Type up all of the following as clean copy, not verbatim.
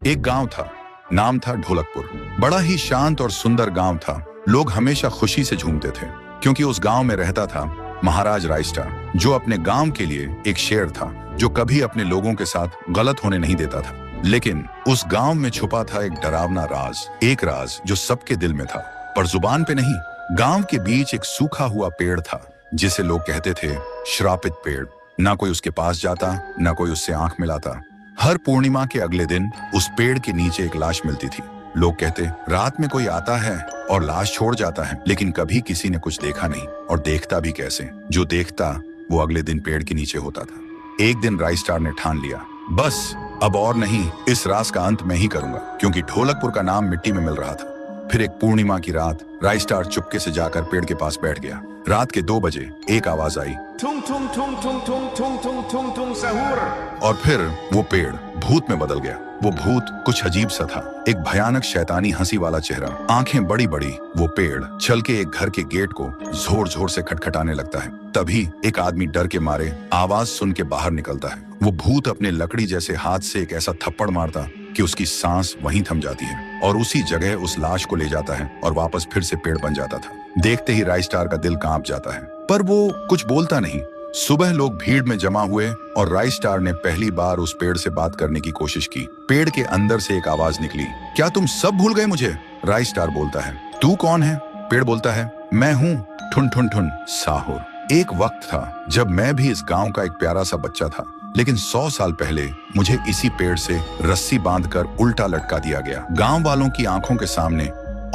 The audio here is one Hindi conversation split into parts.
एक गांव था, नाम था ढोलकपुर। बड़ा ही शांत और सुंदर गांव था। लोग हमेशा खुशी से झूमते थे क्योंकि उस गांव में रहता था महाराज रायस्टार, जो अपने गांव के लिए एक शेर था, जो कभी अपने लोगों के साथ गलत होने नहीं देता था। लेकिन उस गांव में छुपा था एक डरावना राज, एक राज जो सबके दिल में था पर जुबान पे नहीं। गांव के बीच एक सूखा हुआ पेड़ था जिसे लोग कहते थे श्रापित पेड़। ना कोई उसके पास जाता, ना कोई उससे आंख मिलाता। हर पूर्णिमा के अगले दिन उस पेड़ के नीचे एक लाश मिलती थी। लोग कहते रात में कोई आता है और लाश छोड़ जाता है, लेकिन कभी किसी ने कुछ देखा नहीं, और देखता भी कैसे। जो देखता वो अगले दिन पेड़ के नीचे होता था। एक दिन रायस्टार ने ठान लिया, बस अब और नहीं, इस राज का अंत मैं ही करूंगा, क्योंकि ढोलकपुर का नाम मिट्टी में मिल रहा था। फिर एक पूर्णिमा की रात रायस्टार चुपके से जाकर पेड़ के पास बैठ गया। रात के 2 बजे एक आवाज आई, tung tung tung tung tung tung tung tung tung सहूर। और फिर वो पेड़ भूत में बदल गया। वो भूत कुछ अजीब सा था, एक भयानक शैतानी हंसी वाला चेहरा, आंखें बड़ी बड़ी। वो पेड़ चल के एक घर के गेट को जोर जोर से खटखटाने लगता है। तभी एक आदमी डर के मारे आवाज सुन के बाहर निकलता है। वो भूत अपने लकड़ी जैसे हाथ से एक ऐसा थप्पड़ मारता कि उसकी सांस वहीं थम जाती है, और उसी जगह उस लाश को ले जाता है और वापस फिर से पेड़ बन जाता था। देखते ही रायस्टार का दिल कांप जाता है, पर वो कुछ बोलता नहीं। सुबह लोग भीड़ में जमा हुए और रायस्टार ने पहली बार उस पेड़ से बात करने की कोशिश की। पेड़ के अंदर से एक आवाज निकली, क्या तुम सब भूल गए मुझे? रायस्टार बोलता है, तू कौन है? पेड़ बोलता है, मैं हूँ ठुन ठुन ठुन साहुर। एक वक्त था जब मैं भी इस गांव का एक प्यारा सा बच्चा था, लेकिन 100 साल पहले मुझे इसी पेड़ से रस्सी बांधकर उल्टा लटका दिया गया, गांव वालों की आंखों के सामने,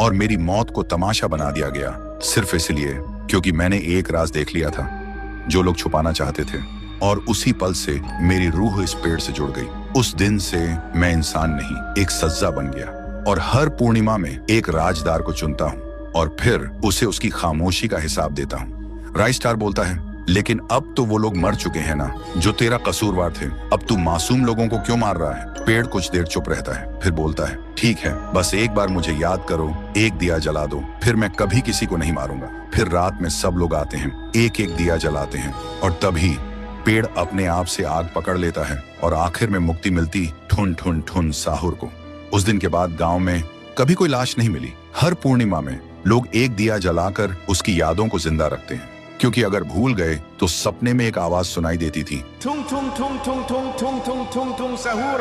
और मेरी मौत को तमाशा बना दिया गया, सिर्फ इसलिए क्योंकि मैंने एक राज देख लिया था जो लोग छुपाना चाहते थे। और उसी पल से मेरी रूह इस पेड़ से जुड़ गई। उस दिन से मैं इंसान नहीं, एक सज्जा बन गया, और हर पूर्णिमा में एक राजदार को चुनता हूँ और फिर उसे उसकी खामोशी का हिसाब देता हूँ। रायस्टार बोलता है, लेकिन अब तो वो लोग मर चुके हैं ना, जो तेरा कसूरवार थे। अब तू मासूम लोगों को क्यों मार रहा है? पेड़ कुछ देर चुप रहता है, फिर बोलता है, ठीक है, बस एक बार मुझे याद करो, एक दिया जला दो, फिर मैं कभी किसी को नहीं मारूंगा। फिर रात में सब लोग आते हैं, एक एक दिया जलाते हैं, और तभी पेड़ अपने आप से आग पकड़ लेता है, और आखिर में मुक्ति मिलती ठुन ठुन ठुन साहुर को। उस दिन के बाद गांव में कभी कोई लाश नहीं मिली। हर पूर्णिमा में लोग एक दिया जलाकर उसकी यादों को जिंदा रखते हैं, क्योंकि अगर भूल गए तो सपने में एक आवाज सुनाई देती थी, tung tung tung tung tung tung tung tung tung सहूर।